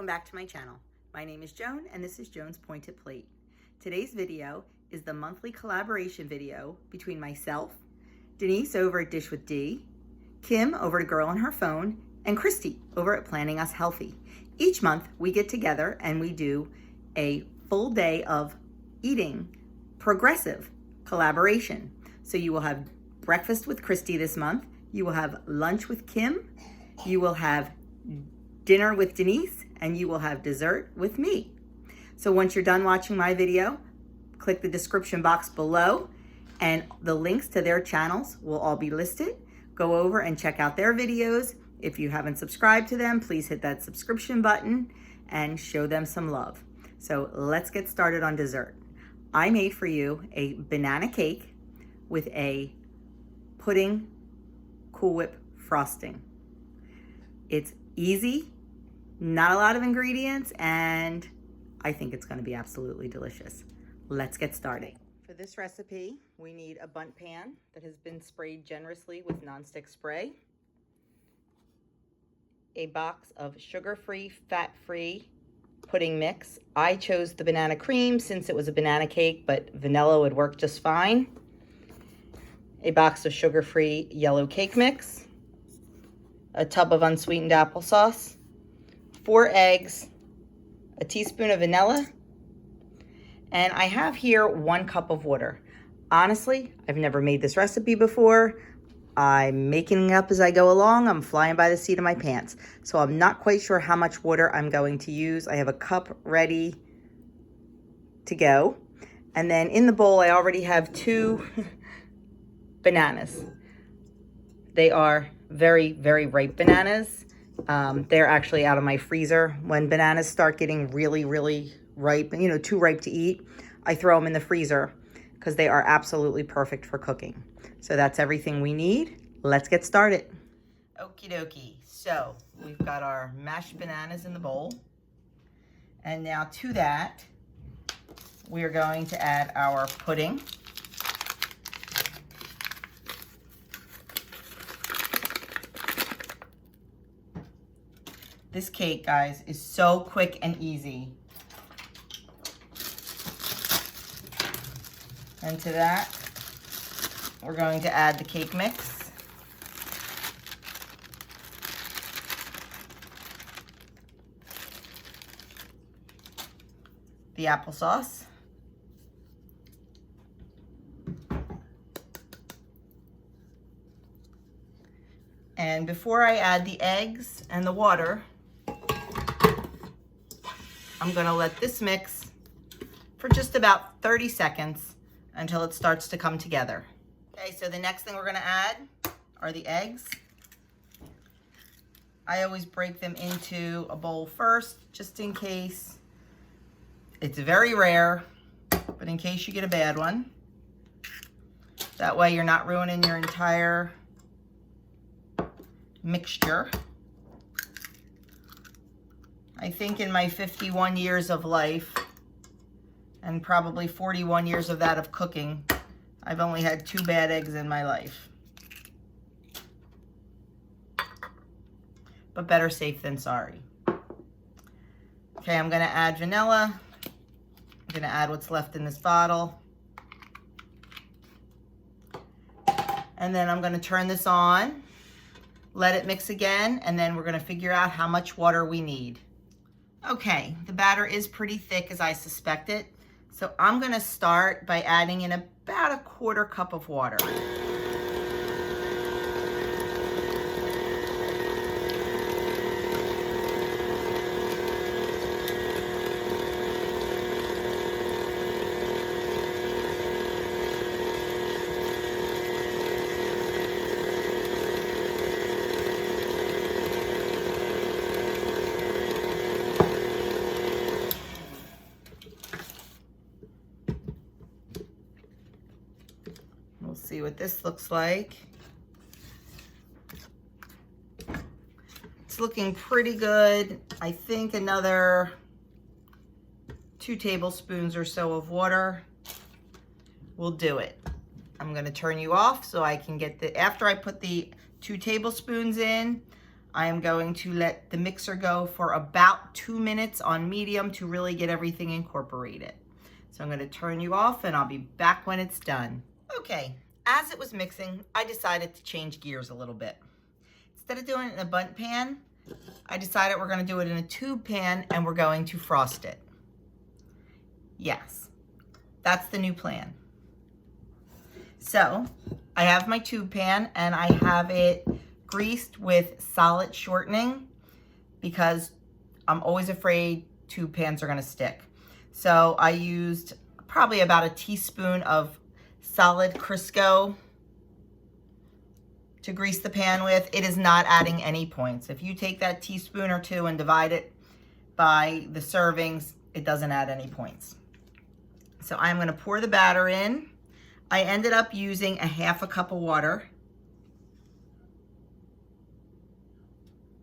welcome back to my channel. My name is Joan and this is Joan's Pointed Plate. Today's video is the monthly collaboration video between myself, Denise over at Dish with D, Kim over at Girl on Her Phone, and Christy over at Planning Us Healthy. Each month we get together and we do a full day of eating progressive collaboration. So you will have breakfast with Christy this month, you will have lunch with Kim, you will have dinner with Denise, and you will have dessert with me. So once you're done watching my video, click the description box below and the links to their channels will all be listed. Go over and check out their videos. If you haven't subscribed to them, please hit that subscription button and show them some love. So let's get started on dessert. I made for you a banana cake with a pudding Cool Whip frosting. It's easy, not a lot of ingredients, and I think it's going to be absolutely delicious. Let's get started. For this recipe, we need a bundt pan that has been sprayed generously with nonstick spray, a box of sugar-free, fat-free pudding mix. I chose the banana cream since it was a banana cake, but vanilla would work just fine. A box of sugar-free yellow cake mix, a tub of unsweetened applesauce, 4 eggs, a teaspoon of vanilla, and I have here 1 cup of water. Honestly, I've never made this recipe before. I'm making it up as I go along. I'm flying by the seat of my pants. So I'm not quite sure how much water I'm going to use. I have a cup ready to go. And then in the bowl, I already have 2 bananas. They are very, very ripe bananas. They're actually out of my freezer. When bananas start getting really, really ripe, too ripe to eat, I throw them in the freezer because they are absolutely perfect for cooking. So that's everything we need. Let's get started. Okie dokie. So we've got our mashed bananas in the bowl. And now to that, we are going to add our pudding. This cake, guys, is so quick and easy. And to that, we're going to add the cake mix. The applesauce. And before I add the eggs and the water, I'm going to let this mix for just about 30 seconds until it starts to come together. Okay, so the next thing we're going to add are the eggs. I always break them into a bowl first, just in case. It's very rare, but in case you get a bad one. That way you're not ruining your entire mixture. I think in my 51 years of life, and probably 41 years of that of cooking, I've only had 2 bad eggs in my life. But better safe than sorry. Okay, I'm gonna add vanilla. I'm gonna add what's left in this bottle. And then I'm gonna turn this on, let it mix again, and then we're gonna figure out how much water we need. Okay, the batter is pretty thick as I suspected. So I'm gonna start by adding in about a 1/4 cup of water. See what this looks like. It's looking pretty good. I think another 2 tablespoons or so of water will do it. I'm going to turn you off so I can get after I put the 2 tablespoons in, I am going to let the mixer go for about 2 minutes on medium to really get everything incorporated. So I'm going to turn you off and I'll be back when it's done. Okay, as it was mixing, I decided to change gears a little bit. Instead of doing it in a bundt pan, I decided we're going to do it in a tube pan and we're going to frost it. Yes, that's the new plan. So I have my tube pan and I have it greased with solid shortening because I'm always afraid tube pans are going to stick. So I used probably about a teaspoon of solid Crisco to grease the pan with. It is not adding any points. If you take that teaspoon or two and divide it by the servings, it doesn't add any points. So I'm going to pour the batter in. I ended up using a half a cup of water.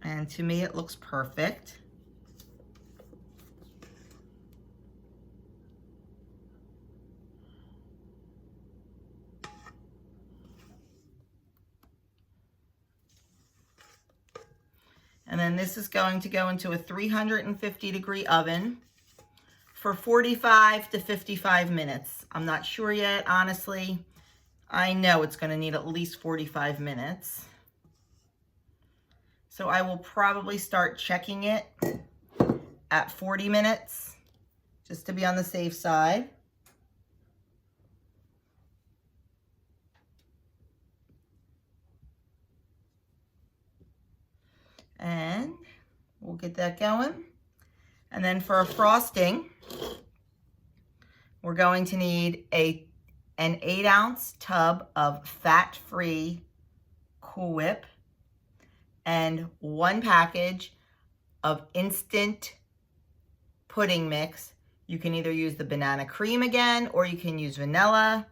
And to me, it looks perfect. And then this is going to go into a 350-degree oven for 45 to 55 minutes. I'm not sure yet, honestly. I know it's going to need at least 45 minutes. So I will probably start checking it at 40 minutes, just to be on the safe side. And we'll get that going. And then for a frosting, we're going to need an 8-ounce tub of fat-free Cool Whip and 1 package of instant pudding mix. You can either use the banana cream again, or you can use vanilla,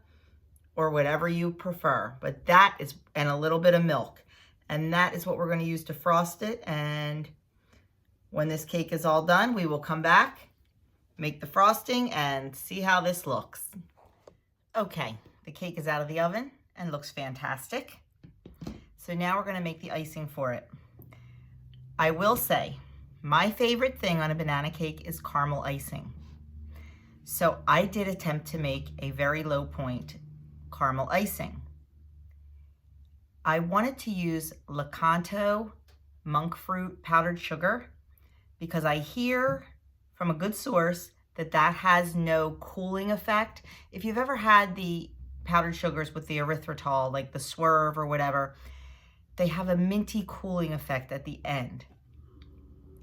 or whatever you prefer. But that is, and a little bit of milk. And that is what we're going to use to frost it. And when this cake is all done, we will come back, make the frosting, and see how this looks. Okay, the cake is out of the oven and looks fantastic. So now we're going to make the icing for it. I will say, my favorite thing on a banana cake is caramel icing. So I did attempt to make a very low point caramel icing. I wanted to use Lakanto monk fruit powdered sugar because I hear from a good source that that has no cooling effect. If you've ever had the powdered sugars with the erythritol, like the Swerve or whatever, they have a minty cooling effect at the end.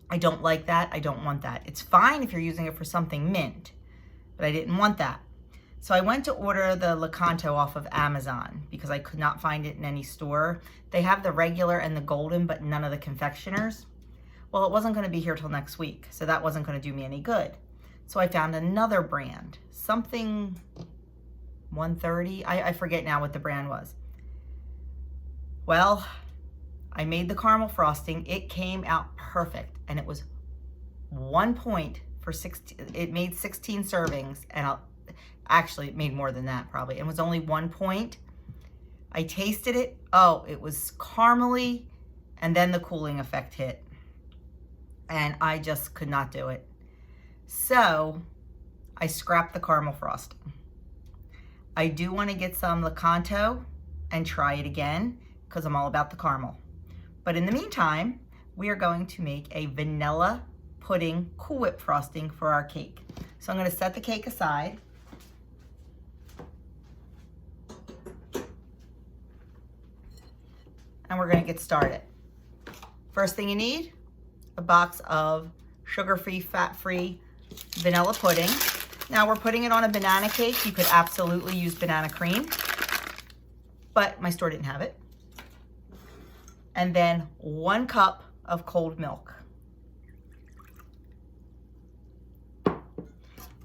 I don't like that. I don't want that. It's fine if you're using it for something mint, but I didn't want that. So I went to order the Lakanto off of Amazon because I could not find it in any store. They have the regular and the golden, but none of the confectioners. Well, it wasn't going to be here till next week, so that wasn't going to do me any good. So I found another brand, something 130. I forget now what the brand was. Well, I made the caramel frosting. It came out perfect, and it was 1 point for 16. It made 16 servings, and actually, it made more than that probably. It was only 1 point. I tasted it. Oh, it was caramely, and then the cooling effect hit. And I just could not do it. So I scrapped the caramel frosting. I do want to get some Lakanto and try it again because I'm all about the caramel. But in the meantime, we are going to make a vanilla pudding Cool Whip frosting for our cake. So I'm going to set the cake aside. And we're going to get started. First thing you need, a box of sugar-free, fat-free vanilla pudding. Now we're putting it on a banana cake. You could absolutely use banana cream, but my store didn't have it. And then 1 cup of cold milk.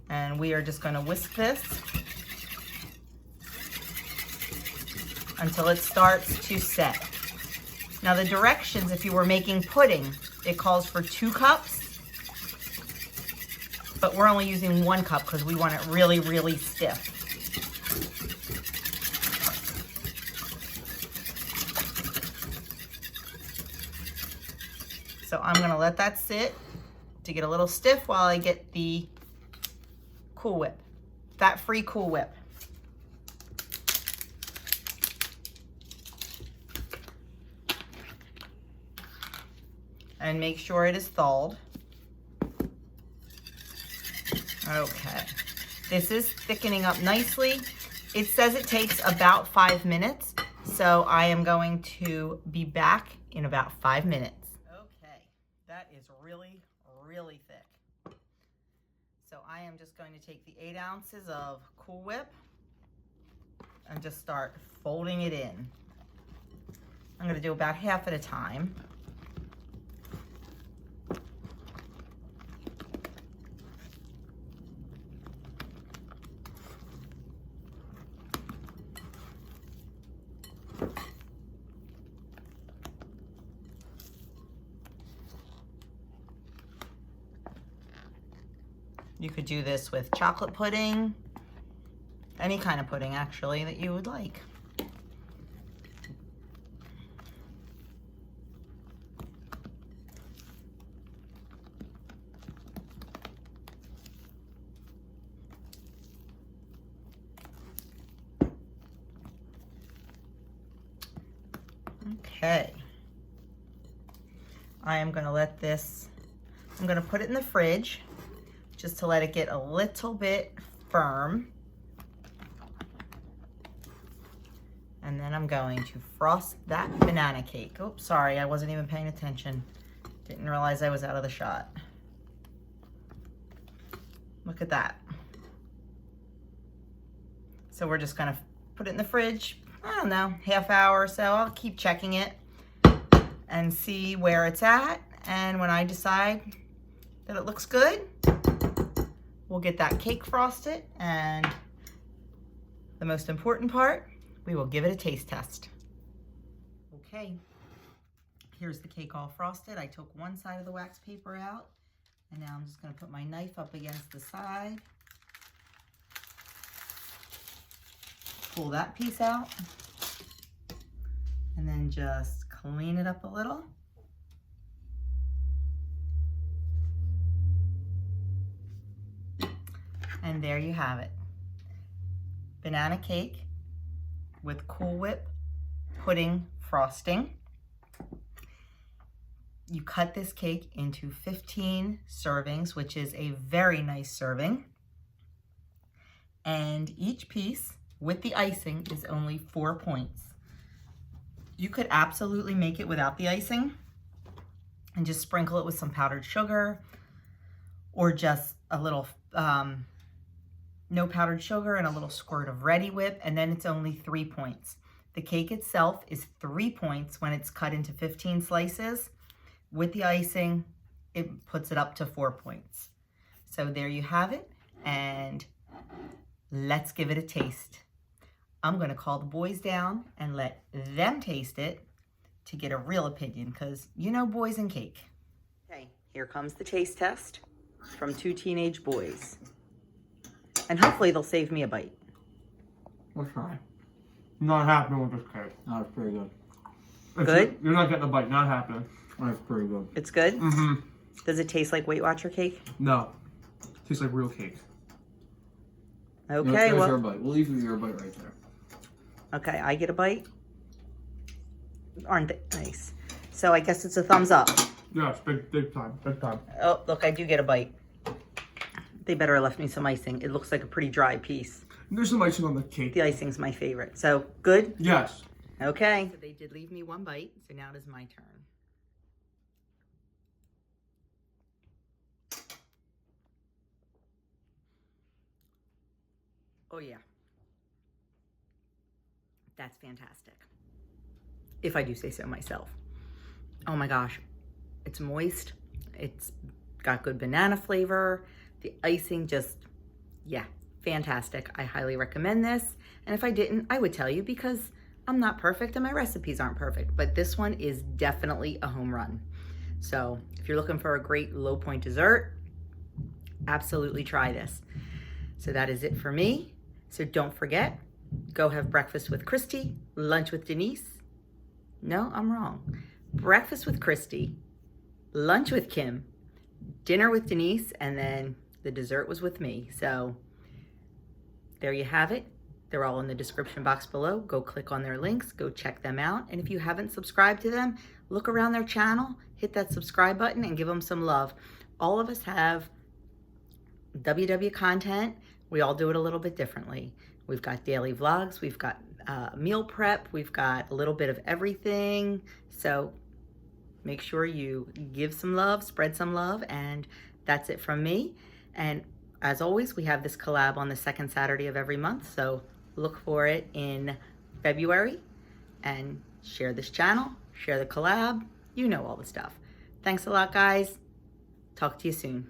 And we are just going to whisk this until it starts to set. Now the directions, if you were making pudding, it calls for 2 cups, but we're only using 1 cup because we want it really, really stiff. So I'm gonna let that sit to get a little stiff while I get the Cool Whip, fat-free Cool Whip. And make sure it is thawed. Okay, this is thickening up nicely. It says it takes about 5 minutes, so I am going to be back in about 5 minutes. Okay, that is really, really thick. So I am just going to take the 8 ounces of Cool Whip and just start folding it in. I'm going to do about half at a time. You could do this with chocolate pudding, any kind of pudding actually that you would like. Okay. I am going to let this, I'm going to put it in the fridge just to let it get a little bit firm. And then I'm going to frost that banana cake. Oops, sorry, I wasn't even paying attention. Didn't realize I was out of the shot. Look at that. So we're just gonna put it in the fridge, I don't know, half hour or so. I'll keep checking it and see where it's at. And when I decide that it looks good, we'll get that cake frosted, and the most important part, we will give it a taste test. Okay, here's the cake all frosted. I took one side of the wax paper out, and now I'm just gonna put my knife up against the side. Pull that piece out, and then just clean it up a little. And there you have it. Banana cake with Cool Whip pudding frosting. You cut this cake into 15 servings, which is a very nice serving. And each piece with the icing is only 4 points. You could absolutely make it without the icing and just sprinkle it with some powdered sugar, or just a little no powdered sugar and a little squirt of Ready Whip, and then it's only 3 points. The cake itself is 3 points when it's cut into 15 slices. With the icing, it puts it up to 4 points. So there you have it, and let's give it a taste. I'm gonna call the boys down and let them taste it to get a real opinion, because you know boys and cake. Okay, here comes the taste test from 2 teenage boys. And hopefully they'll save me a bite. We'll try. Not happening with this cake. That's pretty good. Good? You're not getting a bite. Not happening. That's pretty good. It's good? Mm-hmm. Does it taste like Weight Watcher cake? No. Tastes like real cake. Okay, There's well. your bite. We'll leave you your bite right there. Okay, I get a bite. Aren't they nice? So I guess it's a thumbs up. Yes, big time. Big time. Oh, look, I do get a bite. They better have left me some icing. It looks like a pretty dry piece. There's some icing on the cake. The icing's my favorite. So, good? Yes. Okay. So they did leave me one bite, so now it is my turn. Oh yeah. That's fantastic. If I do say so myself. Oh my gosh. It's moist. It's got good banana flavor. The icing just, yeah, fantastic. I highly recommend this. And if I didn't, I would tell you, because I'm not perfect and my recipes aren't perfect. But this one is definitely a home run. So if you're looking for a great low point dessert, absolutely try this. So that is it for me. So don't forget, go have breakfast with Christy, lunch with Denise. No, I'm wrong. Breakfast with Christy, lunch with Kim, dinner with Denise, and then the dessert was with me. So there you have it. They're all in the description box below. Go click on their links, go check them out. And if you haven't subscribed to them, look around their channel, hit that subscribe button and give them some love. All of us have WW content. We all do it a little bit differently. We've got daily vlogs, we've got meal prep, we've got a little bit of everything. So make sure you give some love, spread some love, and that's it from me. And as always, we have this collab on the second Saturday of every month. So look for it in February, and share this channel, share the collab, you know all the stuff. Thanks a lot, guys. Talk to you soon.